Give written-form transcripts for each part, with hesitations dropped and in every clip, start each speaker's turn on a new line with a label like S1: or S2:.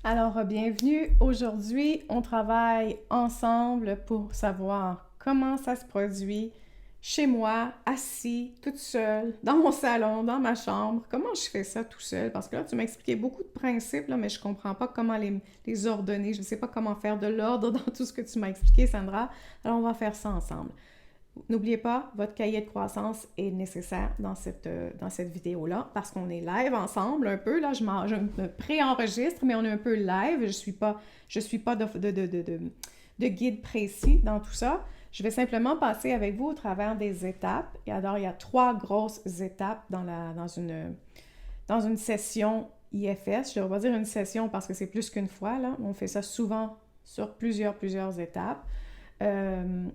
S1: Alors, bienvenue. Aujourd'hui, on travaille ensemble pour savoir comment ça se produit chez moi, assis, toute seule, dans mon salon, dans ma chambre. Comment je fais ça tout seul? Parce que là, tu m'as expliqué beaucoup de principes, là, mais je comprends pas comment les ordonner. Je ne sais pas comment faire de l'ordre dans tout ce que tu m'as expliqué, Sandra. Alors, on va faire ça ensemble. N'oubliez pas, votre cahier de croissance est nécessaire dans cette vidéo-là parce qu'on est live ensemble un peu. Là, je me pré-enregistre, mais on est un peu live. Je suis pas de guide précis dans tout ça. Je vais simplement passer avec vous au travers des étapes. Et alors, il y a 3 grosses étapes dans une session IFS. Je ne vais pas dire une session parce que c'est plus qu'une fois. Là. On fait ça souvent sur plusieurs étapes.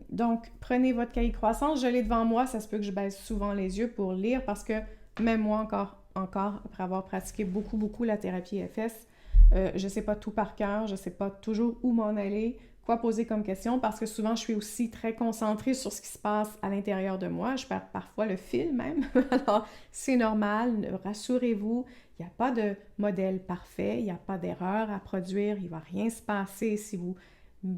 S1: Donc, prenez votre cahier de croissance. Je l'ai devant moi. Ça se peut que je baisse souvent les yeux pour lire parce que même moi, encore après avoir pratiqué beaucoup la thérapie FS, je ne sais pas tout par cœur. Je ne sais pas toujours où m'en aller, quoi poser comme question parce que souvent, je suis aussi très concentrée sur ce qui se passe à l'intérieur de moi. Je perds parfois le fil même. Alors, c'est normal. Rassurez-vous, il n'y a pas de modèle parfait. Il n'y a pas d'erreur à produire. Il ne va rien se passer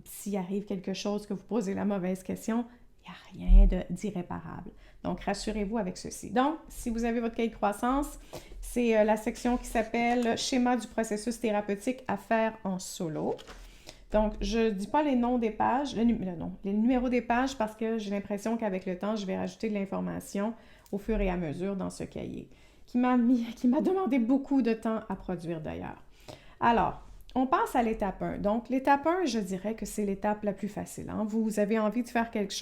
S1: s'il arrive quelque chose que vous posez la mauvaise question, il n'y a rien d'irréparable. Donc, rassurez-vous avec ceci. Donc, si vous avez votre cahier de croissance, c'est la section qui s'appelle « Schéma du processus thérapeutique à faire en solo ». Donc, je ne dis pas les noms des pages, les numéros des pages parce que j'ai l'impression qu'avec le temps, je vais rajouter de l'information au fur et à mesure dans ce cahier, qui m'a demandé beaucoup de temps à produire d'ailleurs. Alors, on passe à l'étape 1. Donc, l'étape 1, je dirais que c'est l'étape la plus facile. Hein? Vous avez envie de faire quelque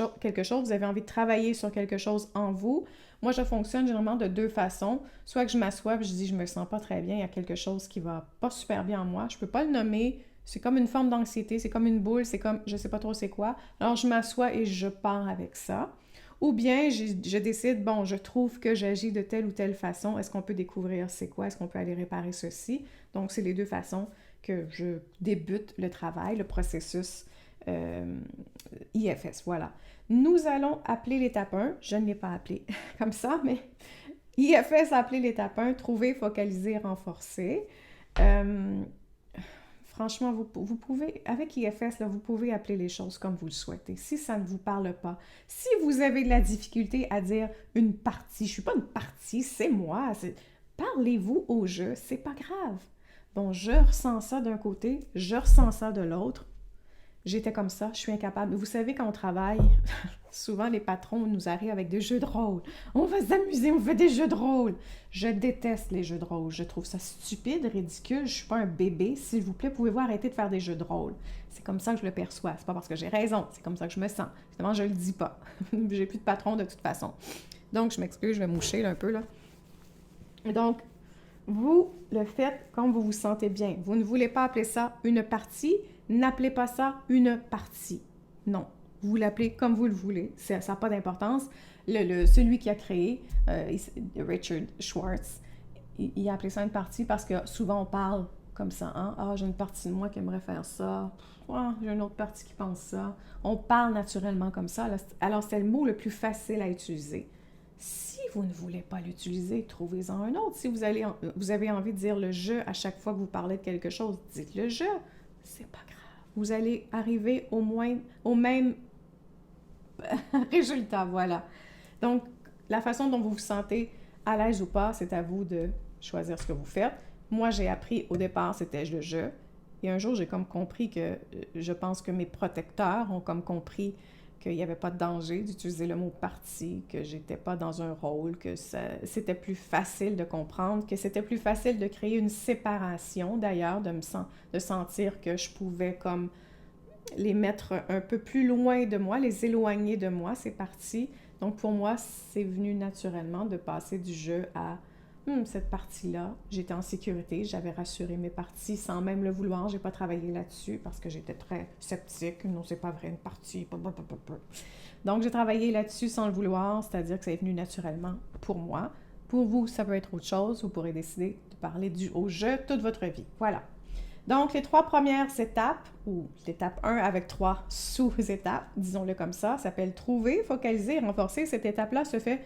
S1: chose, vous avez envie de travailler sur quelque chose en vous. Moi, je fonctionne généralement de 2 façons. Soit que je m'assois et je dis, je me sens pas très bien, il y a quelque chose qui va pas super bien en moi. Je peux pas le nommer. C'est comme une forme d'anxiété, c'est comme une boule, c'est comme, je sais pas trop c'est quoi. Alors, je m'assois et je pars avec ça. Ou bien, je décide, bon, je trouve que j'agis de telle ou telle façon. Est-ce qu'on peut découvrir c'est quoi? Est-ce qu'on peut aller réparer ceci? Donc, c'est les 2 façons que je débute le travail, le processus IFS. Voilà. Nous allons appeler l'étape 1. Je ne l'ai pas appelé comme ça, mais IFS a appelé l'étape 1, trouver, focaliser, renforcer. Franchement, vous pouvez, avec IFS, là, vous pouvez appeler les choses comme vous le souhaitez. Si ça ne vous parle pas, si vous avez de la difficulté à dire une partie, je ne suis pas une partie, c'est moi, parlez-vous au jeu, c'est pas grave. Bon, je ressens ça d'un côté, je ressens ça de l'autre. J'étais comme ça, je suis incapable. Vous savez, quand on travaille, souvent les patrons nous arrivent avec des jeux de rôle. On va s'amuser, on fait des jeux de rôle. Je déteste les jeux de rôle. Je trouve ça stupide, ridicule. Je suis pas un bébé. S'il vous plaît, pouvez-vous arrêter de faire des jeux de rôle? C'est comme ça que je le perçois. C'est pas parce que j'ai raison. C'est comme ça que je me sens. Évidemment, je le dis pas. J'ai plus de patron de toute façon. Donc, je m'excuse, je vais moucher là, un peu là. Donc, vous le faites quand vous vous sentez bien. Vous ne voulez pas appeler ça une partie, n'appelez pas ça une partie. Non, vous l'appelez comme vous le voulez, ça n'a pas d'importance. Celui qui a créé, Richard Schwartz, il a appelé ça une partie parce que souvent on parle comme ça. Hein? Ah, j'ai une partie de moi qui aimerait faire ça. Ah, j'ai une autre partie qui pense ça. On parle naturellement comme ça. Alors, c'est le mot le plus facile à utiliser. Si vous ne voulez pas l'utiliser, trouvez-en un autre. Si vous avez envie de dire le je à chaque fois que vous parlez de quelque chose, dites le je. C'est pas grave. Vous allez arriver au même résultat, voilà. Donc, la façon dont vous vous sentez à l'aise ou pas, c'est à vous de choisir ce que vous faites. Moi, j'ai appris au départ, c'était le je. Et un jour, j'ai comme compris que je pense que mes protecteurs ont comme compris qu'il n'y avait pas de danger d'utiliser le mot partie, que j'étais pas dans un rôle, que c'était plus facile de comprendre, que c'était plus facile de créer une séparation d'ailleurs, de sentir que je pouvais comme les mettre un peu plus loin de moi, les éloigner de moi, ces parties. Donc pour moi, c'est venu naturellement de passer du jeu à cette partie-là, j'étais en sécurité, j'avais rassuré mes parties sans même le vouloir, j'ai pas travaillé là-dessus parce que j'étais très sceptique, non c'est pas vrai une partie, donc j'ai travaillé là-dessus sans le vouloir, c'est-à-dire que ça est venu naturellement pour moi. Pour vous, ça peut être autre chose, vous pourrez décider de parler au jeu toute votre vie, voilà. Donc, les 3 premières étapes, ou l'étape 1 avec 3 sous-étapes, disons-le comme ça, s'appelle trouver, focaliser et renforcer. Cette étape-là se fait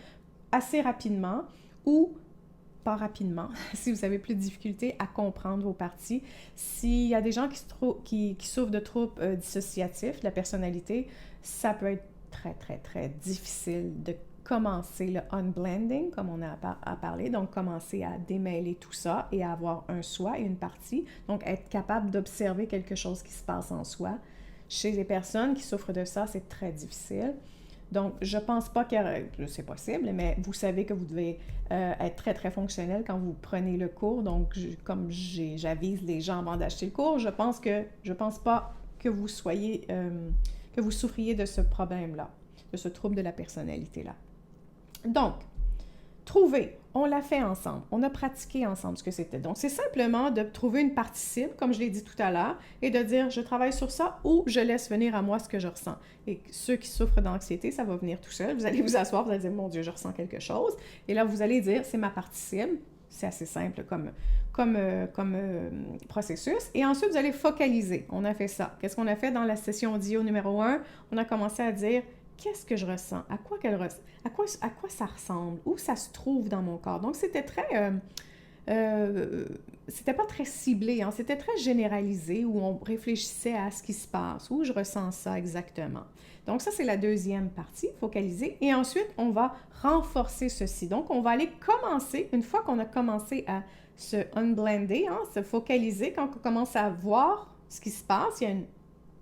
S1: assez rapidement ou pas rapidement, si vous avez plus de difficulté à comprendre vos parties. S'il y a des gens qui souffrent de troubles dissociatifs de la personnalité, ça peut être très, très, très difficile de commencer le unblending, comme on a parlé, donc commencer à démêler tout ça et à avoir un soi et une partie, donc être capable d'observer quelque chose qui se passe en soi. Chez les personnes qui souffrent de ça, c'est très difficile. Donc, je ne pense pas que c'est possible, mais vous savez que vous devez être très, très fonctionnel quand vous prenez le cours. Donc, comme j'avise les gens avant d'acheter le cours, je pense pas que vous soyez, que vous souffriez de ce problème-là, de ce trouble de la personnalité-là. Donc, trouver, on l'a fait ensemble, on a pratiqué ensemble ce que c'était. Donc, c'est simplement de trouver une partie cible, comme je l'ai dit tout à l'heure, et de dire je travaille sur ça ou je laisse venir à moi ce que je ressens. Et ceux qui souffrent d'anxiété, ça va venir tout seul. Vous allez vous asseoir, vous allez dire mon Dieu, je ressens quelque chose. Et là, vous allez dire c'est ma partie cible. C'est assez simple comme processus. Et ensuite, vous allez focaliser. On a fait ça. Qu'est-ce qu'on a fait dans la session audio numéro 1? On a commencé à dire qu'est-ce que je ressens? À quoi ça ressemble? Où ça se trouve dans mon corps? Donc, c'était c'était pas très ciblé, hein? C'était très généralisé où on réfléchissait à ce qui se passe, où je ressens ça exactement. Donc, ça, c'est la deuxième partie, focaliser. Et ensuite, on va renforcer ceci. Donc, on va aller commencer, une fois qu'on a commencé à se unblender, hein, se focaliser, quand on commence à voir ce qui se passe, il y a une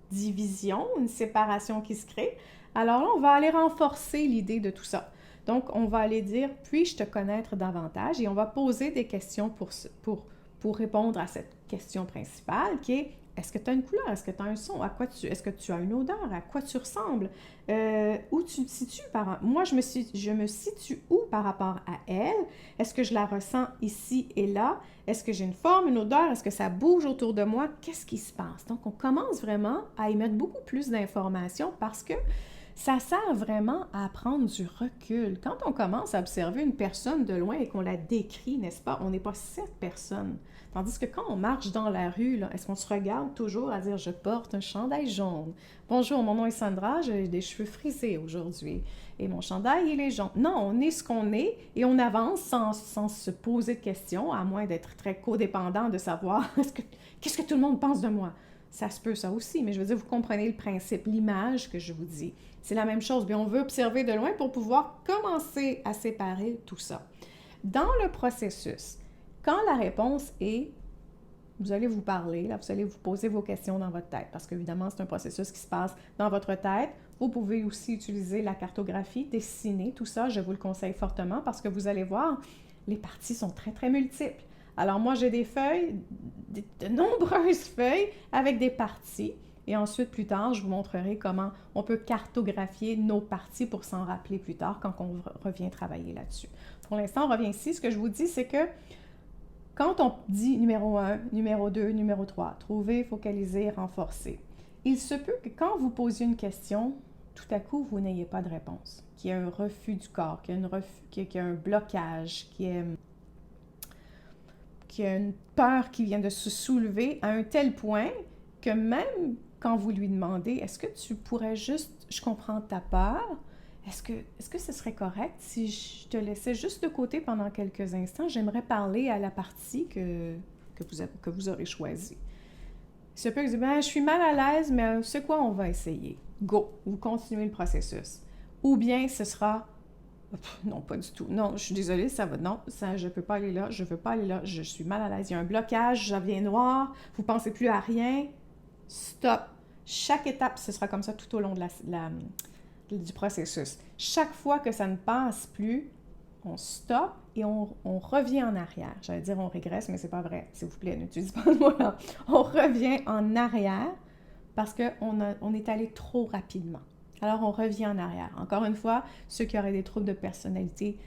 S1: division, une séparation qui se crée. Alors là, on va aller renforcer l'idée de tout ça. Donc, on va aller dire « puis-je te connaître davantage » et on va poser des questions pour répondre à cette question principale qui est « est-ce que tu as une couleur? Est-ce que tu as un son? Est-ce que tu as une odeur? À quoi tu ressembles? Où tu te situes? Moi, je me situe où par rapport à elle? Est-ce que je la ressens ici et là? Est-ce que j'ai une forme, une odeur? Est-ce que ça bouge autour de moi? Qu'est-ce qui se passe? » Donc, on commence vraiment à y mettre beaucoup plus d'informations parce que ça sert vraiment à prendre du recul. Quand on commence à observer une personne de loin et qu'on la décrit, n'est-ce pas, on n'est pas cette personne. Tandis que quand on marche dans la rue, là, est-ce qu'on se regarde toujours à dire « je porte un chandail jaune ». « Bonjour, mon nom est Sandra, j'ai des cheveux frisés aujourd'hui et mon chandail, il est jaune ». Non, on est ce qu'on est et on avance sans se poser de questions, à moins d'être très codépendant de savoir qu'est-ce que tout le monde pense de moi. Ça se peut, ça aussi, mais je veux dire, vous comprenez le principe, l'image que je vous dis. C'est la même chose, mais on veut observer de loin pour pouvoir commencer à séparer tout ça. Dans le processus, quand la réponse est, vous allez vous parler, là, vous allez vous poser vos questions dans votre tête, parce qu'évidemment, c'est un processus qui se passe dans votre tête. Vous pouvez aussi utiliser la cartographie, dessiner, tout ça, je vous le conseille fortement, parce que vous allez voir, les parties sont très, très multiples. Alors moi, j'ai des feuilles, de nombreuses feuilles avec des parties. Et ensuite, plus tard, je vous montrerai comment on peut cartographier nos parties pour s'en rappeler plus tard quand on revient travailler là-dessus. Pour l'instant, on revient ici. Ce que je vous dis, c'est que quand on dit numéro 1, numéro 2, numéro 3, trouver, focaliser, renforcer, il se peut que quand vous posiez une question, tout à coup, vous n'ayez pas de réponse, qu'il y ait un refus du corps, qu'il y ait un blocage, qu'il y a une peur qui vient de se soulever à un tel point que même quand vous lui demandez, est-ce que tu pourrais juste, je comprends ta peur, est-ce que ce serait correct si je te laissais juste de côté pendant quelques instants? J'aimerais parler à la partie que vous aurez choisie. Il se peut que vous dites, je suis mal à l'aise, mais c'est quoi, on va essayer. Go, vous continuez le processus. Ou bien ce sera, non, pas du tout. Non, je suis désolée, ça va. Non, ça, je ne peux pas aller là, je ne veux pas aller là, je suis mal à l'aise. Il y a un blocage, ça vient noir, vous ne pensez plus à rien. Stop. Chaque étape, ce sera comme ça tout au long du processus. Chaque fois que ça ne passe plus, on stoppe et on revient en arrière. J'allais dire on régresse, mais c'est pas vrai. S'il vous plaît, n'utilisez pas le mot là. On revient en arrière parce qu'on est allé trop rapidement. Alors, on revient en arrière. Encore une fois, ceux qui auraient des troubles de personnalité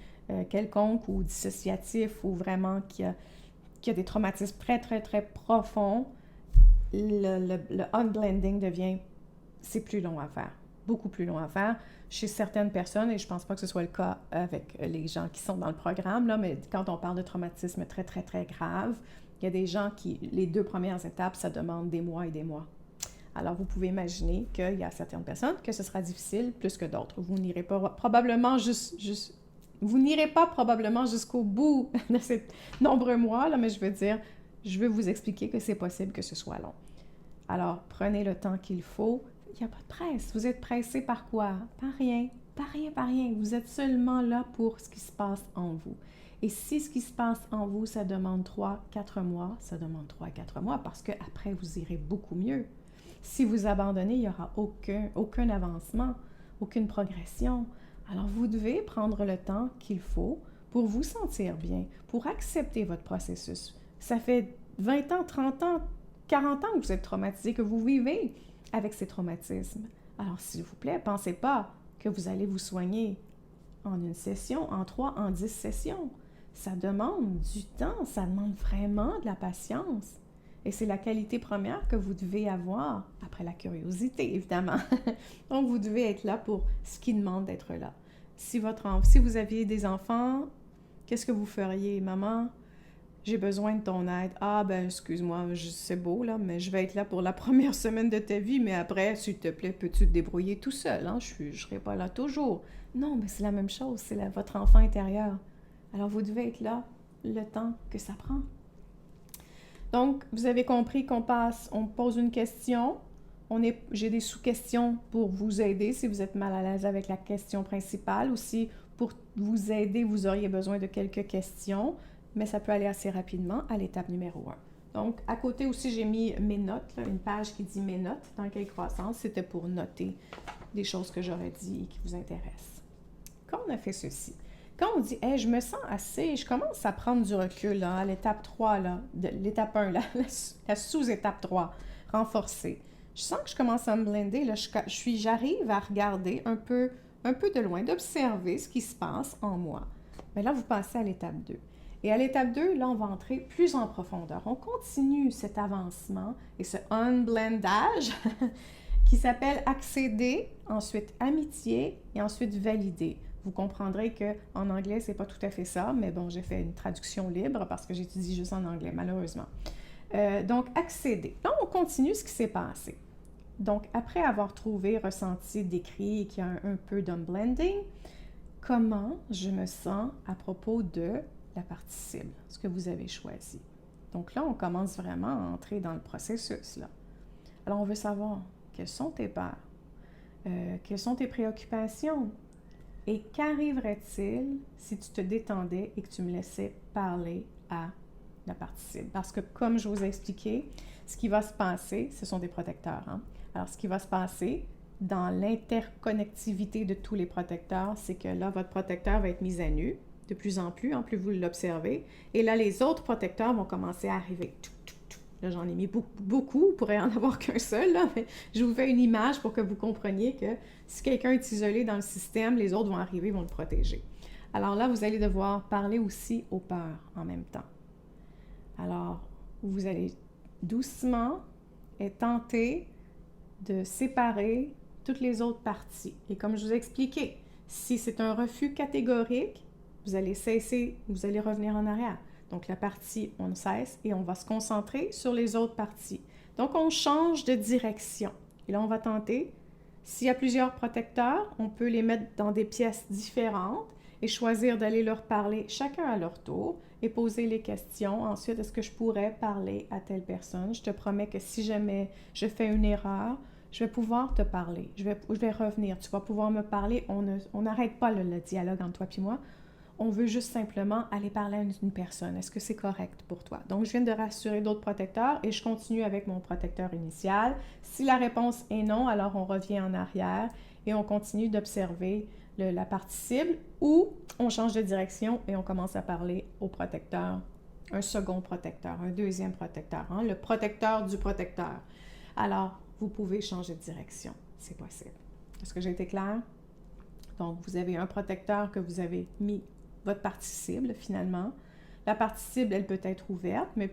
S1: quelconques ou dissociatifs ou vraiment qui a des traumatismes très, très, très profonds, le unblending c'est plus long à faire, beaucoup plus long à faire chez certaines personnes, et je ne pense pas que ce soit le cas avec les gens qui sont dans le programme, là, mais quand on parle de traumatisme très, très, très grave, il y a des gens qui, les 2 premières étapes, ça demande des mois et des mois. Alors, vous pouvez imaginer qu'il y a certaines personnes que ce sera difficile plus que d'autres. Vous n'irez pas probablement juste Vous n'irez pas probablement jusqu'au bout de ces nombreux mois, là, mais je veux dire, je veux vous expliquer que c'est possible que ce soit long. Alors, prenez le temps qu'il faut. Il n'y a pas de presse. Vous êtes pressé par quoi? Par rien. Par rien, par rien. Vous êtes seulement là pour ce qui se passe en vous. Et si ce qui se passe en vous, ça demande 3-4 mois, ça demande 3-4 mois parce qu'après, vous irez beaucoup mieux. Si vous abandonnez, il n'y aura aucun avancement, aucune progression. Alors, vous devez prendre le temps qu'il faut pour vous sentir bien, pour accepter votre processus. Ça fait 20 ans, 30 ans, 40 ans que vous êtes traumatisé, que vous vivez avec ces traumatismes. Alors, s'il vous plaît, pensez pas que vous allez vous soigner en une session, en 3, en 10 sessions. Ça demande du temps, ça demande vraiment de la patience. Et c'est la qualité première que vous devez avoir, après la curiosité, évidemment. Donc, vous devez être là pour ce qui demande d'être là. Si vous aviez des enfants, qu'est-ce que vous feriez? Maman, j'ai besoin de ton aide. Ah, ben, excuse-moi, c'est beau, là, mais je vais être là pour la première semaine de ta vie, mais après, s'il te plaît, peux-tu te débrouiller tout seul? Hein? Je ne serai pas là toujours. Non, mais c'est la même chose, c'est votre enfant intérieur. Alors, vous devez être là le temps que ça prend. Donc, vous avez compris on pose une question, j'ai des sous-questions pour vous aider si vous êtes mal à l'aise avec la question principale ou si pour vous aider, vous auriez besoin de quelques questions, mais ça peut aller assez rapidement à l'étape numéro 1. Donc, à côté aussi, j'ai mis mes notes, là, une page qui dit mes notes dans Quelle croissance, c'était pour noter des choses que j'aurais dit et qui vous intéressent. Quand on a fait ceci, quand on dit hey, « je me sens assez », je commence à prendre du recul là, à l'étape 3, là, l'étape 1, la sous-étape 3, renforcée. Je sens que je commence à me blinder, là, j'arrive à regarder un peu de loin, d'observer ce qui se passe en moi. Mais là, vous passez à l'étape 2. Et à l'étape 2, là, on va entrer plus en profondeur. On continue cet avancement et ce unblendage qui s'appelle accéder, ensuite amitié et ensuite valider. Vous comprendrez qu'en anglais, c'est pas tout à fait ça, mais bon, j'ai fait une traduction libre parce que j'étudie juste en anglais, malheureusement. Donc, accéder. Là, on continue ce qui s'est passé. Donc, après avoir trouvé, ressenti, décrit qu'il y a un peu d'unblending, comment je me sens à propos de la partie cible, ce que vous avez choisi. Donc là, on commence vraiment à entrer dans le processus, là. Alors, on veut savoir quelles sont tes peurs, quelles sont tes préoccupations, et qu'arriverait-il si tu te détendais et que tu me laissais parler à la partie cible? Parce que comme je vous ai expliqué, ce qui va se passer, ce sont des protecteurs. Hein? Alors, ce qui va se passer dans l'interconnectivité de tous les protecteurs, c'est que là, votre protecteur va être mis à nu de plus en plus vous l'observez. Et là, les autres protecteurs vont commencer à arriver. Là, j'en ai mis beaucoup, il pourrait en avoir qu'un seul, là, mais je vous fais une image pour que vous compreniez que si quelqu'un est isolé dans le système, les autres vont arriver, vont le protéger. Alors là, vous allez devoir parler aussi aux peurs en même temps. Alors, vous allez doucement tenter de séparer toutes les autres parties. Et comme je vous ai expliqué, si c'est un refus catégorique, vous allez cesser, vous allez revenir en arrière. Donc, la partie, on cesse et on va se concentrer sur les autres parties. Donc, on change de direction. Et là, on va tenter. S'il y a plusieurs protecteurs, on peut les mettre dans des pièces différentes et choisir d'aller leur parler chacun à leur tour et poser les questions. Ensuite, est-ce que je pourrais parler à telle personne? Je te promets que si jamais je fais une erreur, je vais pouvoir te parler. Je vais revenir. Tu vas pouvoir me parler. On n'arrête pas le dialogue entre toi et moi. On veut juste simplement aller parler à une personne. Est-ce que c'est correct pour toi? Donc, je viens de rassurer d'autres protecteurs et je continue avec mon protecteur initial. Si la réponse est non, alors on revient en arrière et on continue d'observer la partie cible ou on change de direction et on commence à parler au protecteur, un second protecteur, un deuxième protecteur, hein, le protecteur du protecteur. Alors, vous pouvez changer de direction. C'est possible. Est-ce que j'ai été claire? Donc, vous avez un protecteur que vous avez mis votre partie cible, finalement. La partie cible, elle peut être ouverte, mais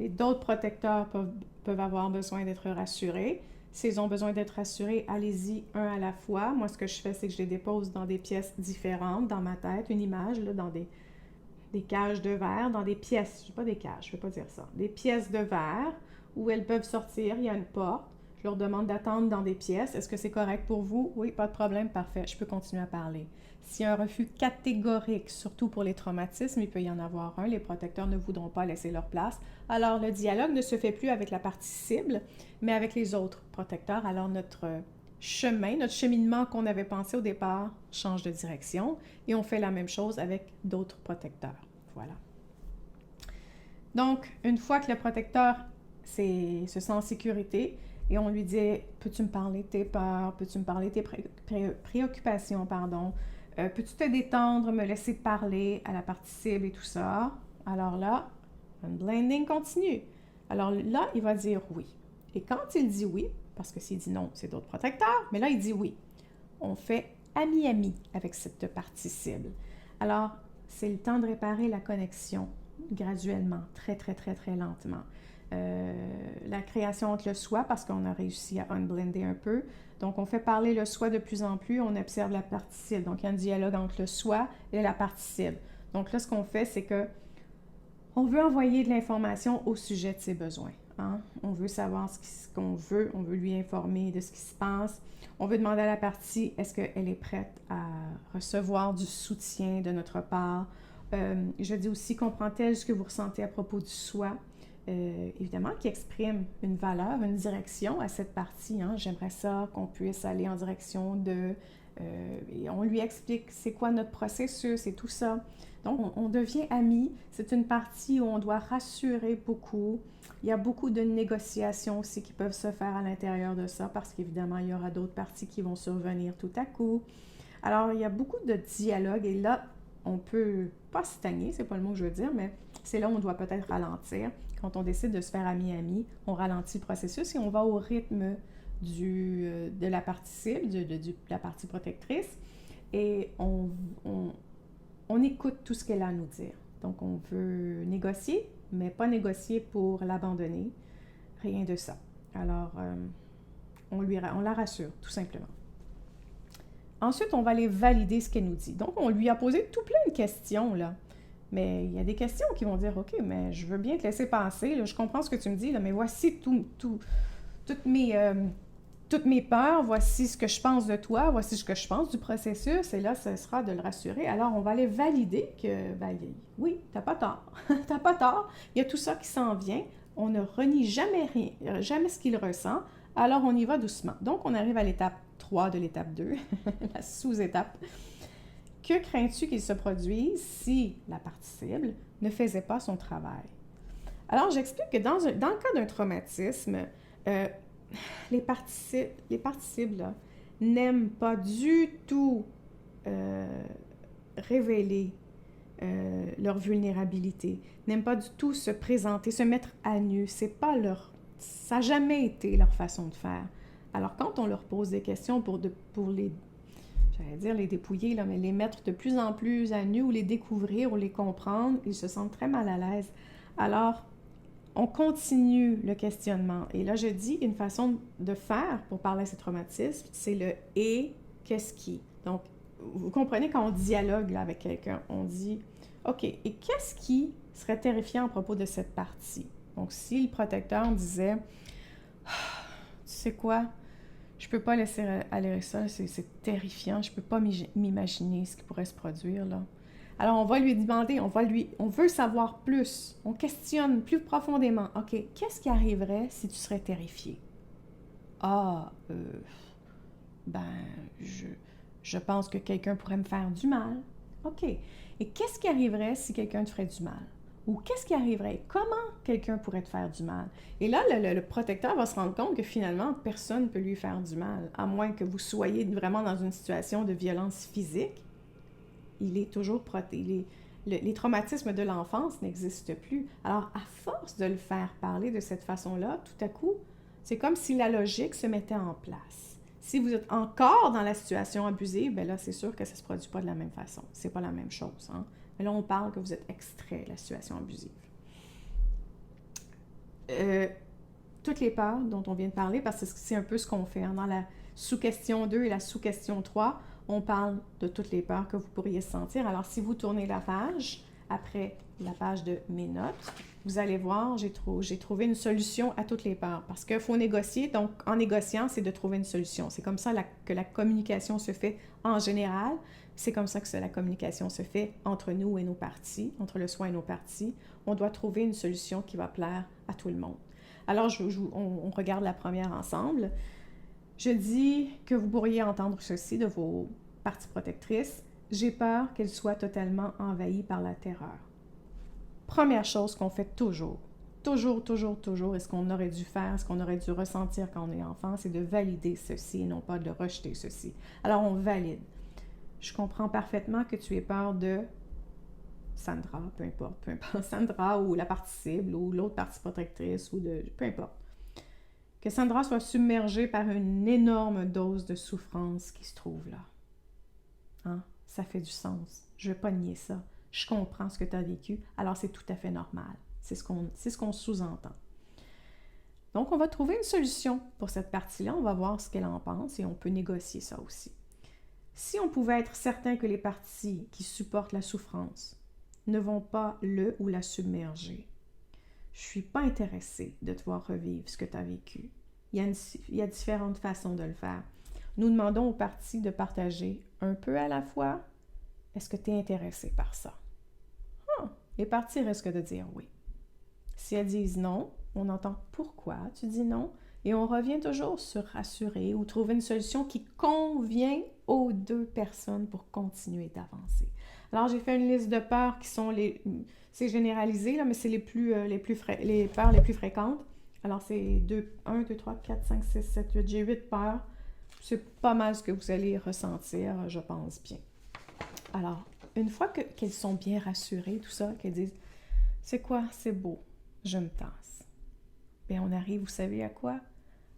S1: d'autres protecteurs peuvent avoir besoin d'être rassurés. S'ils ont besoin d'être rassurés, allez-y un à la fois. Moi, ce que je fais, c'est que je les dépose dans des pièces différentes dans ma tête, une image, là, dans des cages de verre, dans des pièces, pas des cages, je ne vais pas dire ça, des pièces de verre où elles peuvent sortir, il y a une porte. Je leur demande d'attendre dans des pièces. Est-ce que c'est correct pour vous? Oui, pas de problème, parfait. Je peux continuer à parler. S'il y a un refus catégorique, surtout pour les traumatismes, il peut y en avoir un. Les protecteurs ne voudront pas laisser leur place. Alors, le dialogue ne se fait plus avec la partie cible, mais avec les autres protecteurs. Alors, notre cheminement qu'on avait pensé au départ change de direction et on fait la même chose avec d'autres protecteurs. Voilà. Donc, une fois que le protecteur se sent en sécurité et on lui dit « Peux-tu me parler de tes peurs? Peux-tu me parler de tes préoccupations? Pardon. Peux-tu te détendre, me laisser parler à la partie cible et tout ça? » Alors là, unblending continue. Alors là, il va dire oui. Et quand il dit oui, parce que s'il dit non, c'est d'autres protecteurs, mais là, il dit oui. On fait ami-ami avec cette partie cible. Alors, c'est le temps de réparer la connexion graduellement, très, très, très, très lentement. La création entre le soi, parce qu'on a réussi à unblender un peu. Donc, on fait parler le soi de plus en plus, on observe la partie cible. Donc, il y a un dialogue entre le soi et la partie cible. Donc là, ce qu'on fait, c'est que on veut envoyer de l'information au sujet de ses besoins. Hein? On veut savoir ce qu'on veut, on veut lui informer de ce qui se passe. On veut demander à la partie, est-ce qu'elle est prête à recevoir du soutien de notre part? Je dis aussi, comprend-elle ce que vous ressentez à propos du soi? Évidemment, qui exprime une valeur, une direction à cette partie. Hein? J'aimerais ça qu'on puisse aller en direction de... et on lui explique c'est quoi notre processus et tout ça. Donc, on devient amis. C'est une partie où on doit rassurer beaucoup. Il y a beaucoup de négociations aussi qui peuvent se faire à l'intérieur de ça parce qu'évidemment, il y aura d'autres parties qui vont survenir tout à coup. Alors, il y a beaucoup de dialogue et là, on peut pas stagner, c'est pas le mot que je veux dire, mais c'est là où on doit peut-être ralentir. Quand on décide de se faire ami-ami, on ralentit le processus et on va au rythme de la partie cible, de la partie protectrice et on écoute tout ce qu'elle a à nous dire. Donc, on veut négocier, mais pas négocier pour l'abandonner. Rien de ça. Alors, on la rassure, tout simplement. Ensuite, on va aller valider ce qu'elle nous dit. Donc, on lui a posé tout plein de questions, là. Mais il y a des questions qui vont dire, OK, mais je veux bien te laisser passer, là, je comprends ce que tu me dis, là, mais voici toutes mes peurs, voici ce que je pense de toi, voici ce que je pense du processus, et là, ce sera de le rassurer. Alors, on va aller valider que, ben, oui, t'as pas tort, t'as pas tort, il y a tout ça qui s'en vient, on ne renie jamais rien, jamais ce qu'il ressent, alors on y va doucement. Donc, on arrive à l'étape 3 de l'étape 2, la sous-étape. Que crains-tu qu'il se produise si la partie cible ne faisait pas son travail? Alors, j'explique que dans le cas d'un traumatisme, les parties cibles là, n'aiment pas du tout révéler leur vulnérabilité, n'aiment pas du tout se présenter, se mettre à nu. Ça n'a jamais été leur façon de faire. Alors, quand on leur pose des questions pour les dépouiller, là, mais les mettre de plus en plus à nu ou les découvrir ou les comprendre, ils se sentent très mal à l'aise. Alors, on continue le questionnement. Et là, je dis une façon de faire pour parler à ces traumatismes, c'est le « et qu'est-ce qui ». Donc, vous comprenez quand on dialogue là, avec quelqu'un, on dit « OK, et qu'est-ce qui serait terrifiant à propos de cette partie? » Donc, si le protecteur disait « Tu sais quoi? Je peux pas laisser aller ça, c'est terrifiant, je peux pas m'imaginer ce qui pourrait se produire là. » Alors, on va lui demander, on veut savoir plus, on questionne plus profondément. OK, qu'est-ce qui arriverait si tu serais terrifié? Ah, je pense que quelqu'un pourrait me faire du mal. OK, et qu'est-ce qui arriverait si quelqu'un te ferait du mal? Ou qu'est-ce qui arriverait? Comment quelqu'un pourrait te faire du mal? Et là, le protecteur va se rendre compte que finalement, personne ne peut lui faire du mal, à moins que vous soyez vraiment dans une situation de violence physique. Il est toujours protégé. Les traumatismes de l'enfance n'existent plus. Alors, à force de le faire parler de cette façon-là, tout à coup, c'est comme si la logique se mettait en place. Si vous êtes encore dans la situation abusive, bien là, c'est sûr que ça ne se produit pas de la même façon. C'est pas la même chose, hein? Mais là, on parle que vous êtes extrait de la situation abusive. Toutes les peurs dont on vient de parler, parce que c'est un peu ce qu'on fait. Hein? Dans la sous-question 2 et la sous-question 3, on parle de toutes les peurs que vous pourriez sentir. Alors, si vous tournez la page après la page de mes notes, vous allez voir, j'ai trouvé une solution à toutes les peurs. Parce qu'il faut négocier, donc en négociant, c'est de trouver une solution. C'est comme ça que la communication se fait en général. C'est comme ça que la communication se fait entre nous et nos parties, entre le soi et nos parties. On doit trouver une solution qui va plaire à tout le monde. Alors, on regarde la première ensemble. Je dis que vous pourriez entendre ceci de vos parties protectrices. J'ai peur qu'elles soient totalement envahies par la terreur. Première chose qu'on fait toujours, et ce qu'on aurait dû faire, ce qu'on aurait dû ressentir quand on est enfant, c'est de valider ceci et non pas de rejeter ceci. Alors, on valide. Je comprends parfaitement que tu aies peur de Sandra, peu importe, Sandra ou la partie cible ou l'autre partie protectrice ou de peu importe. Que Sandra soit submergée par une énorme dose de souffrance qui se trouve là. Hein? Ça fait du sens. Je ne vais pas nier ça. Je comprends ce que tu as vécu, alors c'est tout à fait normal. C'est ce qu'on sous-entend. Donc, on va trouver une solution pour cette partie-là. On va voir ce qu'elle en pense et on peut négocier ça aussi. Si on pouvait être certain que les parties qui supportent la souffrance ne vont pas le ou la submerger, je ne suis pas intéressée de te voir revivre ce que tu as vécu. Il y a différentes façons de le faire. Nous demandons aux parties de partager un peu à la fois. Est-ce que tu es intéressé par ça? Les parties risquent de dire oui. Si elles disent non, on entend pourquoi tu dis non et on revient toujours sur rassurer ou trouver une solution qui convient aux deux personnes pour continuer d'avancer. Alors, j'ai fait une liste de peurs qui sont c'est généralisé, là, mais c'est les peurs les plus fréquentes. Alors, c'est 1, 2, 3, 4, 5, 6, 7, 8. J'ai 8 peurs. C'est pas mal ce que vous allez ressentir, je pense bien. Alors, une fois qu'elles sont bien rassurées, tout ça, qu'elles disent « C'est quoi? C'est beau. Je me tasse. » Bien, on arrive, vous savez à quoi?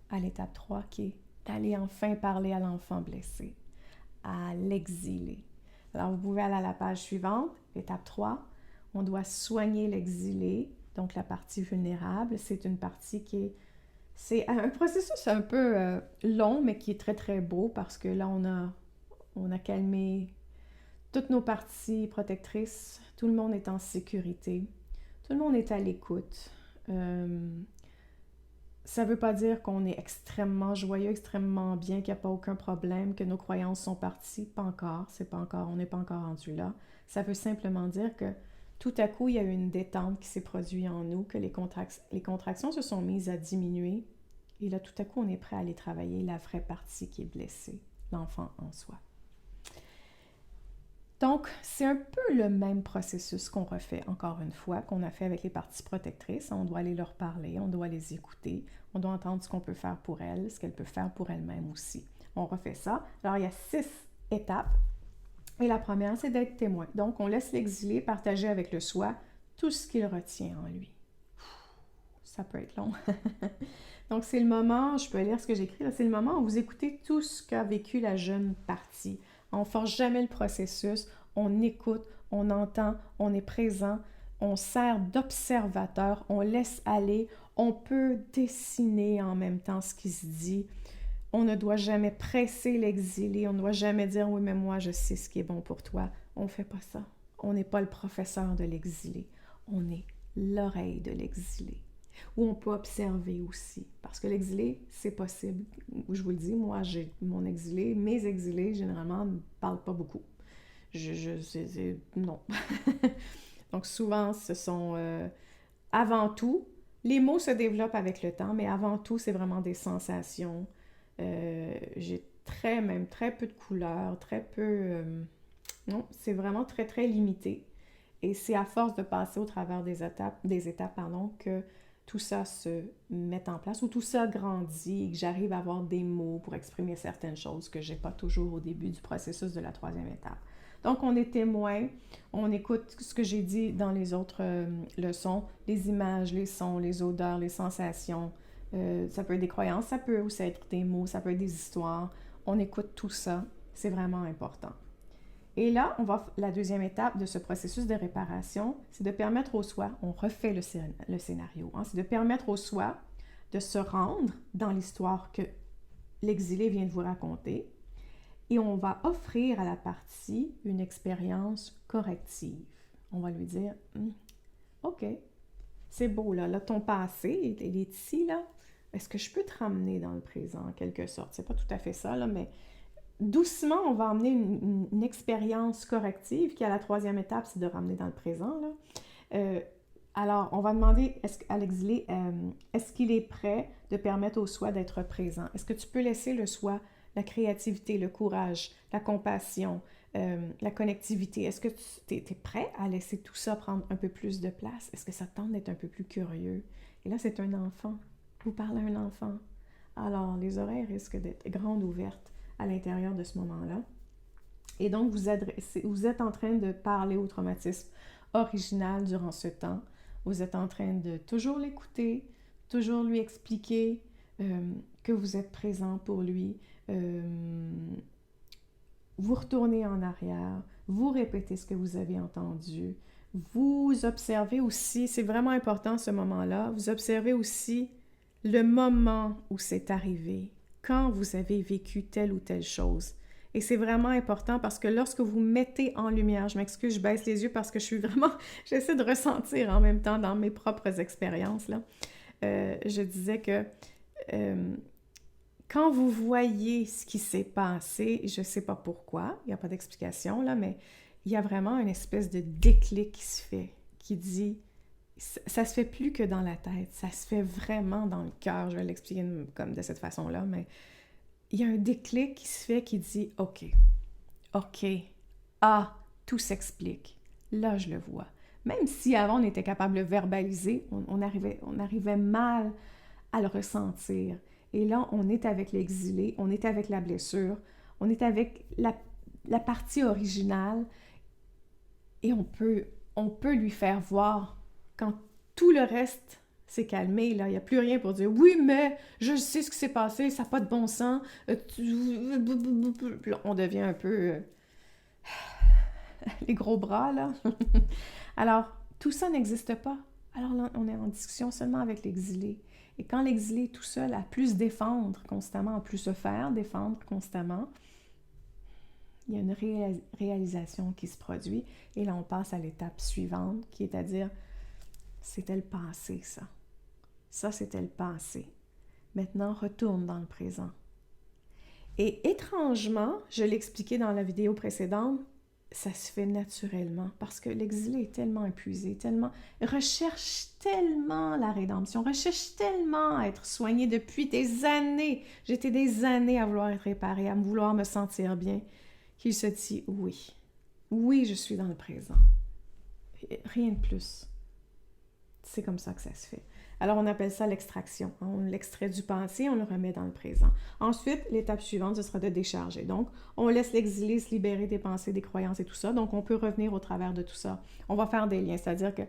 S1: À l'étape 3 qui est d'aller enfin parler à l'enfant blessé, à l'exiler. Alors, vous pouvez aller à la page suivante, étape 3. On doit soigner l'exilé, donc la partie vulnérable. C'est une partie c'est un processus un peu long, mais qui est très, très beau parce que là, on a calmé toutes nos parties protectrices. Tout le monde est en sécurité. Tout le monde est à l'écoute. Ça ne veut pas dire qu'on est extrêmement joyeux, extrêmement bien, qu'il n'y a pas aucun problème, que nos croyances sont parties. Pas encore. On n'est pas encore rendu là. Ça veut simplement dire que tout à coup, il y a eu une détente qui s'est produite en nous, que les contractions se sont mises à diminuer. Et là, tout à coup, on est prêt à aller travailler la vraie partie qui est blessée, l'enfant en soi. Donc, c'est un peu le même processus qu'on refait encore une fois, qu'on a fait avec les parties protectrices. On doit aller leur parler, on doit les écouter, on doit entendre ce qu'on peut faire pour elles, ce qu'elles peuvent faire pour elles-mêmes aussi. On refait ça. Alors, il y a 6 étapes. Et la première, c'est d'être témoin. Donc, on laisse l'exilé partager avec le soi tout ce qu'il retient en lui. Ça peut être long. Donc, c'est le moment, je peux lire ce que j'écris, là, c'est le moment où vous écoutez tout ce qu'a vécu la jeune partie. On ne force jamais le processus, on écoute, on entend, on est présent, on sert d'observateur, on laisse aller, on peut dessiner en même temps ce qui se dit. On ne doit jamais presser l'exilé, on ne doit jamais dire « Oui, mais moi, je sais ce qui est bon pour toi ». On ne fait pas ça. On n'est pas le professeur de l'exilé, on est l'oreille de l'exilé. Ou on peut observer aussi, parce que l'exilé, c'est possible. Je vous le dis, moi, j'ai mon exilé, mes exilés, généralement, ne parlent pas beaucoup. Non. Donc, souvent, ce sont avant tout, les mots se développent avec le temps, mais avant tout, c'est vraiment des sensations. J'ai très peu de couleurs, très peu... non, c'est vraiment très, très limité. Et c'est à force de passer au travers des étapes, que tout ça se met en place, ou tout ça grandit, et que j'arrive à avoir des mots pour exprimer certaines choses que je n'ai pas toujours au début du processus de la 3e étape. Donc, on est témoin, on écoute ce que j'ai dit dans les autres leçons, les images, les sons, les odeurs, les sensations. Ça peut être des croyances, ça peut aussi être des mots, ça peut être des histoires. On écoute tout ça, c'est vraiment important. Et là, la 2e étape de ce processus de réparation, c'est de permettre au soi, on refait le scénario, c'est de permettre au soi de se rendre dans l'histoire que l'exilé vient de vous raconter et on va offrir à la partie une expérience corrective. On va lui dire, OK, c'est beau, là, ton passé, il est ici, là. Est-ce que je peux te ramener dans le présent, en quelque sorte? C'est pas tout à fait ça, là, mais doucement, on va amener une expérience corrective qui, à la troisième étape, c'est de ramener dans le présent, là. Alors, on va demander à l'exilé, est-ce qu'il est prêt de permettre au soi d'être présent? Est-ce que tu peux laisser le soi, la créativité, le courage, la compassion, la connectivité? Est-ce que tu es prêt à laisser tout ça prendre un peu plus de place? Est-ce que ça te tente d'être un peu plus curieux? Et là, c'est un enfant. Vous parlez à un enfant. Alors, les oreilles risquent d'être grandes ouvertes à l'intérieur de ce moment-là. Et donc, vous êtes en train de parler au traumatisme original durant ce temps. Vous êtes en train de toujours l'écouter, toujours lui expliquer que vous êtes présent pour lui. Vous retournez en arrière, vous répétez ce que vous avez entendu. Vous observez aussi, c'est vraiment important ce moment-là, vous observez aussi le moment où c'est arrivé, quand vous avez vécu telle ou telle chose. Et c'est vraiment important parce que lorsque vous mettez en lumière, je m'excuse, je baisse les yeux parce que j'essaie de ressentir en même temps dans mes propres expériences, là. Je disais que quand vous voyez ce qui s'est passé, je ne sais pas pourquoi, il n'y a pas d'explication, là, mais il y a vraiment une espèce de déclic qui se fait, qui dit, ça se fait plus que dans la tête, ça se fait vraiment dans le cœur, je vais l'expliquer comme de cette façon-là, mais il y a un déclic qui se fait qui dit « OK, tout s'explique. Là, je le vois. » Même si avant, on était capable de le verbaliser, on arrivait mal à le ressentir. Et là, on est avec l'exilé, on est avec la blessure, on est avec la partie originale et on peut lui faire voir quand tout le reste s'est calmé, là, il n'y a plus rien pour dire « Oui, mais je sais ce qui s'est passé, ça n'a pas de bon sens. » On devient un peu les gros bras, là. Alors, tout ça n'existe pas. Alors là, on est en discussion seulement avec l'exilé. Et quand l'exilé est tout seul, à plus se défendre constamment, à plus se faire défendre constamment, il y a une réalisation qui se produit. Et là, on passe à l'étape suivante, qui est à dire « C'était le passé, ça. Ça, c'était le passé. Maintenant, retourne dans le présent. » Et étrangement, je l'expliquais dans la vidéo précédente, ça se fait naturellement parce que l'exilé est tellement épuisé, recherche tellement la rédemption, recherche tellement à être soigné depuis des années. J'étais des années à vouloir être réparé, à vouloir me sentir bien, qu'il se dit oui, je suis dans le présent. Rien de plus. C'est comme ça que ça se fait. Alors, on appelle ça l'extraction. On l'extrait du passé, on le remet dans le présent. Ensuite, l'étape suivante, ce sera de décharger. Donc, on laisse l'exilé se libérer des pensées, des croyances et tout ça. Donc, on peut revenir au travers de tout ça. On va faire des liens, c'est-à-dire que,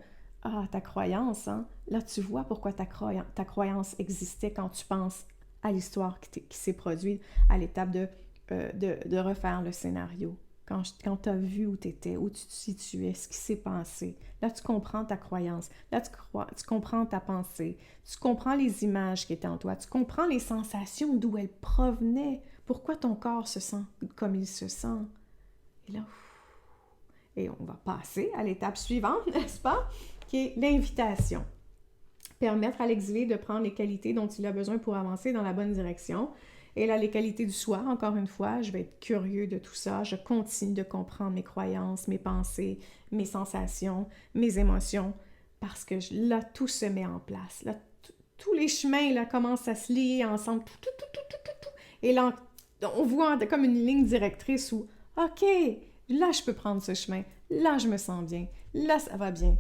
S1: ta croyance, hein, là, tu vois pourquoi ta croyance existait quand tu penses à l'histoire qui s'est produite à l'étape de refaire le scénario. Quand tu as vu où tu étais, où tu te situais, ce qui s'est passé, là, tu comprends ta croyance, là, tu comprends ta pensée, tu comprends les images qui étaient en toi, tu comprends les sensations d'où elles provenaient, pourquoi ton corps se sent comme il se sent. Et là, et on va passer à l'étape suivante, n'est-ce pas, qui est l'invitation. Permettre à l'exilé de prendre les qualités dont il a besoin pour avancer dans la bonne direction. Et là, les qualités du soi, encore une fois, je vais être curieux de tout ça. Je continue de comprendre mes croyances, mes pensées, mes sensations, mes émotions, parce que là, tout se met en place. Là, tous les chemins là, commencent à se lier ensemble. Et là, on voit comme une ligne directrice où, OK, là, je peux prendre ce chemin. Là, je me sens bien. Là, ça va bien.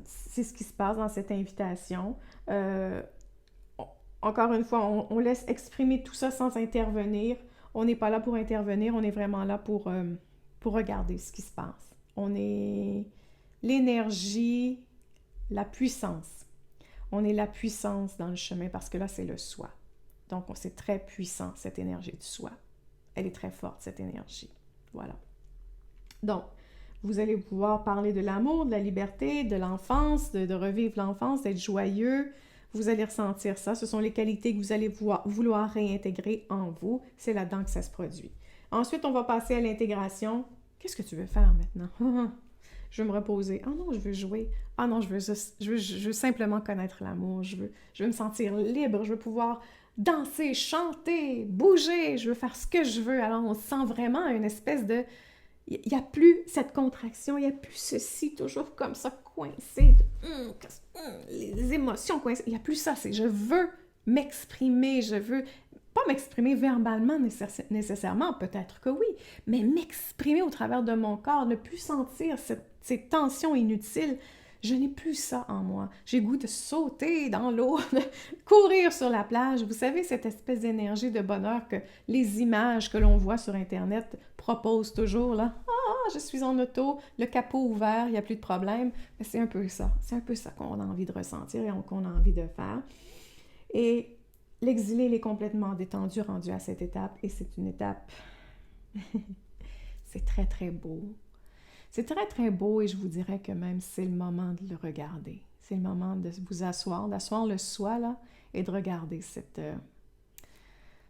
S1: C'est ce qui se passe dans cette invitation. Encore une fois, on laisse exprimer tout ça sans intervenir. On n'est pas là pour intervenir, on est vraiment là pour regarder ce qui se passe. On est l'énergie, la puissance. On est la puissance dans le chemin parce que là, c'est le soi. Donc, c'est très puissant, cette énergie du soi. Elle est très forte, cette énergie. Voilà. Donc, vous allez pouvoir parler de l'amour, de la liberté, de l'enfance, de revivre l'enfance, d'être joyeux. Vous allez ressentir ça. Ce sont les qualités que vous allez vouloir réintégrer en vous. C'est là-dedans que ça se produit. Ensuite, on va passer à l'intégration. Qu'est-ce que tu veux faire maintenant? je veux me reposer. Ah non, je veux jouer. Ah non, je veux simplement connaître l'amour. Je veux me sentir libre. Je veux pouvoir danser, chanter, bouger. Je veux faire ce que je veux. Alors, on sent vraiment une espèce de... Il n'y a plus cette contraction, il n'y a plus ceci, toujours comme ça, coincé, les émotions coincées. Il n'y a plus ça, c'est je veux m'exprimer, je veux pas m'exprimer verbalement nécessairement, peut-être que oui, mais m'exprimer au travers de mon corps, ne plus sentir ces tensions inutiles. Je n'ai plus ça en moi. J'ai le goût de sauter dans l'eau, de courir sur la plage. Vous savez, cette espèce d'énergie de bonheur que les images que l'on voit sur Internet proposent toujours, là. Ah, je suis en auto, le capot ouvert, il n'y a plus de problème. Mais c'est un peu ça. C'est un peu ça qu'on a envie de ressentir et qu'on a envie de faire. Et l'exilé, il est complètement détendu, rendu à cette étape. Et c'est une étape... c'est très, très beau. C'est très, très beau et je vous dirais que même c'est le moment de le regarder. C'est le moment de vous asseoir, d'asseoir le soi, là, et de regarder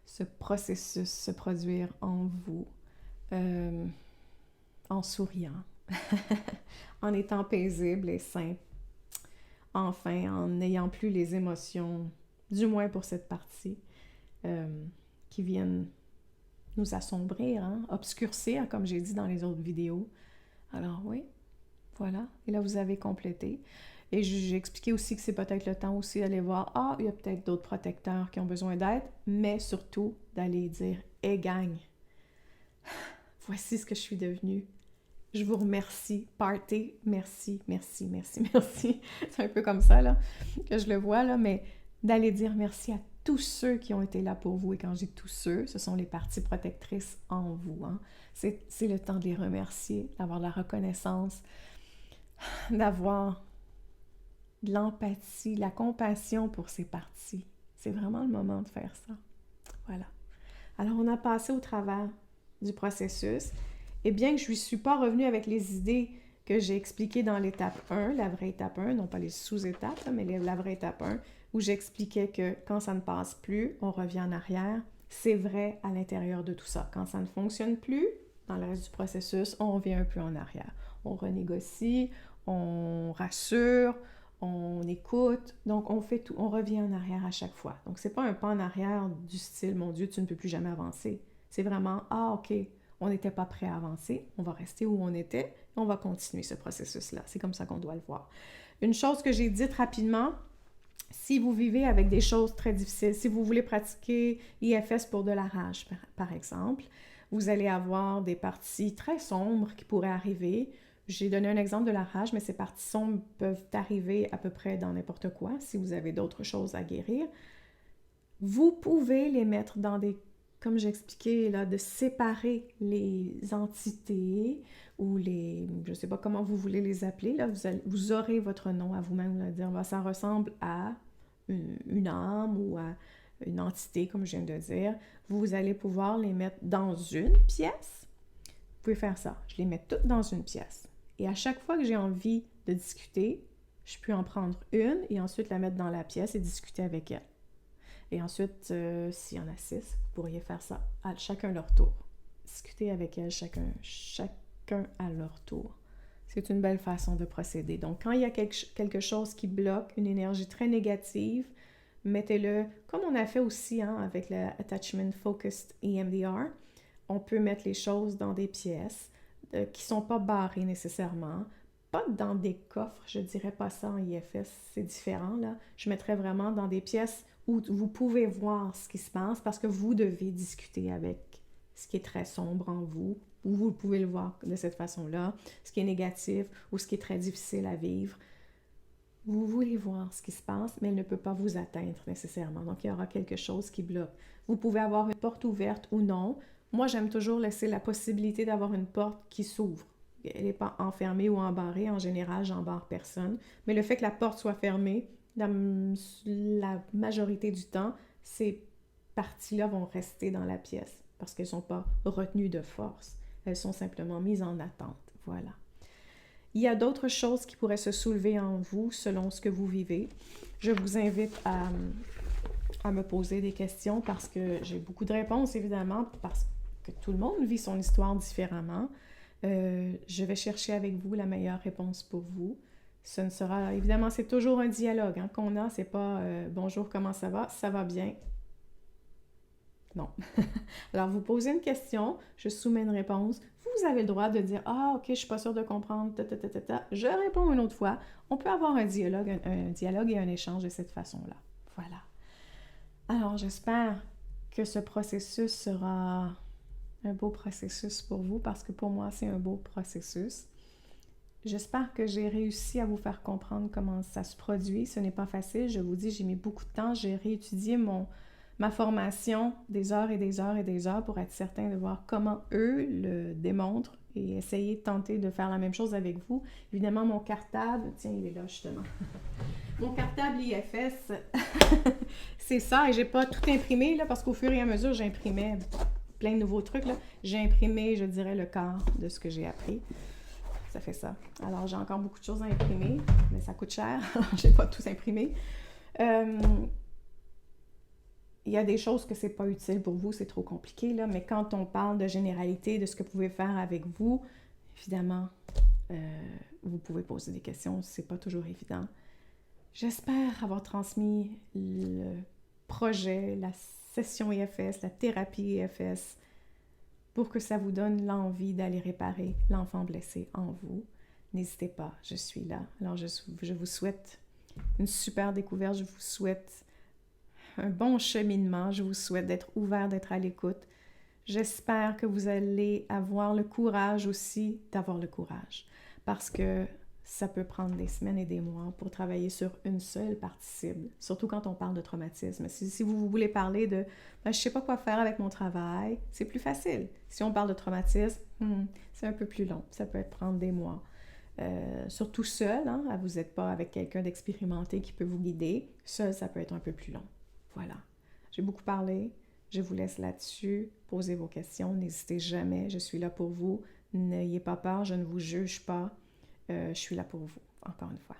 S1: ce processus se produire en vous, en souriant, en étant paisible et simple, enfin, en n'ayant plus les émotions, du moins pour cette partie, qui viennent nous assombrir, hein, obscurcir, comme j'ai dit dans les autres vidéos. Alors oui, voilà. Et là, vous avez complété. Et j'ai expliqué aussi que c'est peut-être le temps aussi d'aller voir, il y a peut-être d'autres protecteurs qui ont besoin d'aide, mais surtout d'aller dire, « Hey gang, voici ce que je suis devenue. Je vous remercie. Party, merci, merci, merci, merci. » C'est un peu comme ça, là, que je le vois, là, mais d'aller dire merci à tous ceux qui ont été là pour vous. Et quand je dis tous ceux, ce sont les parties protectrices en vous, hein. C'est le temps de les remercier, d'avoir de la reconnaissance, d'avoir de l'empathie, de la compassion pour ces parties. C'est vraiment le moment de faire ça. Voilà. Alors, on a passé au travers du processus. Et bien que je ne suis pas revenue avec les idées que j'ai expliquées dans l'étape 1, la vraie étape 1, non pas les sous-étapes, mais la vraie étape 1, où j'expliquais que quand ça ne passe plus, on revient en arrière. C'est vrai à l'intérieur de tout ça. Quand ça ne fonctionne plus, dans le reste du processus, on revient un peu en arrière. On renégocie, on rassure, on écoute, donc on fait tout, on revient en arrière à chaque fois. Donc c'est pas un pas en arrière du style « Mon Dieu, tu ne peux plus jamais avancer ». C'est vraiment « Ah, ok, on n'était pas prêt à avancer, on va rester où on était, on va continuer ce processus-là ». C'est comme ça qu'on doit le voir. Une chose que j'ai dite rapidement, si vous vivez avec des choses très difficiles, si vous voulez pratiquer IFS pour de la rage, par exemple, vous allez avoir des parties très sombres qui pourraient arriver. J'ai donné un exemple de la rage, mais ces parties sombres peuvent arriver à peu près dans n'importe quoi, si vous avez d'autres choses à guérir. Vous pouvez les mettre dans des, comme j'expliquais là, de séparer les entités ou les, je ne sais pas comment vous voulez les appeler, là, vous aurez votre nom à vous-même, là, dire, ça ressemble à une âme ou à une entité, comme je viens de dire. Vous allez pouvoir les mettre dans une pièce. Vous pouvez faire ça. Je les mets toutes dans une pièce. Et à chaque fois que j'ai envie de discuter, je peux en prendre une et ensuite la mettre dans la pièce et discuter avec elle. Et ensuite, s'il y en a 6, vous pourriez faire ça à chacun leur tour. Discuter avec elle, chacun à leur tour. C'est une belle façon de procéder. Donc, quand il y a quelque chose qui bloque, une énergie très négative, mettez-le, comme on a fait aussi avec le Attachment Focused EMDR, on peut mettre les choses dans des pièces qui ne sont pas barrées nécessairement, pas dans des coffres, je ne dirais pas ça en IFS, c'est différent là. Je mettrais vraiment dans des pièces où vous pouvez voir ce qui se passe parce que vous devez discuter avec ce qui est très sombre en vous, ou vous pouvez le voir de cette façon-là, ce qui est négatif ou ce qui est très difficile à vivre. Vous voulez voir ce qui se passe, mais elle ne peut pas vous atteindre nécessairement. Donc, il y aura quelque chose qui bloque. Vous pouvez avoir une porte ouverte ou non. Moi, j'aime toujours laisser la possibilité d'avoir une porte qui s'ouvre. Elle n'est pas enfermée ou embarrée. En général, j'embarre personne. Mais le fait que la porte soit fermée, dans la majorité du temps, ces parties-là vont rester dans la pièce parce qu'elles ne sont pas retenues de force. Elles sont simplement mises en attente. Voilà. Il y a d'autres choses qui pourraient se soulever en vous selon ce que vous vivez. Je vous invite à me poser des questions parce que j'ai beaucoup de réponses, évidemment, parce que tout le monde vit son histoire différemment. Je vais chercher avec vous la meilleure réponse pour vous. Ce ne sera, évidemment, c'est toujours un dialogue qu'on a, c'est pas bonjour, comment ça va? Ça va bien. Non. Alors, vous posez une question, je soumets une réponse. Vous avez le droit de dire ah, ok, je suis pas sûre de comprendre, Je réponds une autre fois. On peut avoir un dialogue et un échange de cette façon-là. Voilà. Alors, j'espère que ce processus sera un beau processus pour vous parce que pour moi, c'est un beau processus. J'espère que j'ai réussi à vous faire comprendre comment ça se produit. Ce n'est pas facile. Je vous dis, j'ai mis beaucoup de temps. J'ai réétudié ma formation des heures et des heures et des heures pour être certain de voir comment eux le démontrent et essayer de tenter de faire la même chose avec vous. Évidemment, mon cartable, tiens, il est là justement. Mon cartable IFS, c'est ça, et j'ai pas tout imprimé là, parce qu'au fur et à mesure, j'imprimais plein de nouveaux trucs. Là. J'ai imprimé, je dirais, le quart de ce que j'ai appris. Ça fait ça. Alors, j'ai encore beaucoup de choses à imprimer, mais ça coûte cher. J'ai pas tout imprimé. Il y a des choses que c'est pas utile pour vous, c'est trop compliqué, là, mais quand on parle de généralité, de ce que vous pouvez faire avec vous, évidemment, vous pouvez poser des questions, c'est pas toujours évident. J'espère avoir transmis le projet, la session IFS, la thérapie IFS, pour que ça vous donne l'envie d'aller réparer l'enfant blessé en vous. N'hésitez pas, je suis là. Alors, je vous souhaite une super découverte, je vous souhaite un bon cheminement, je vous souhaite d'être ouvert, d'être à l'écoute. J'espère que vous allez avoir le courage aussi d'avoir le courage, parce que ça peut prendre des semaines et des mois pour travailler sur une seule partie cible, surtout quand on parle de traumatisme. Si vous voulez parler de je ne sais pas quoi faire avec mon travail, c'est plus facile. Si on parle de traumatisme, c'est un peu plus long, ça peut prendre des mois. Surtout seul, vous n'êtes pas avec quelqu'un d'expérimenté qui peut vous guider. Seul, ça peut être un peu plus long. Voilà. J'ai beaucoup parlé. Je vous laisse là-dessus. Posez vos questions. N'hésitez jamais. Je suis là pour vous. N'ayez pas peur. Je ne vous juge pas. Je suis là pour vous, encore une fois.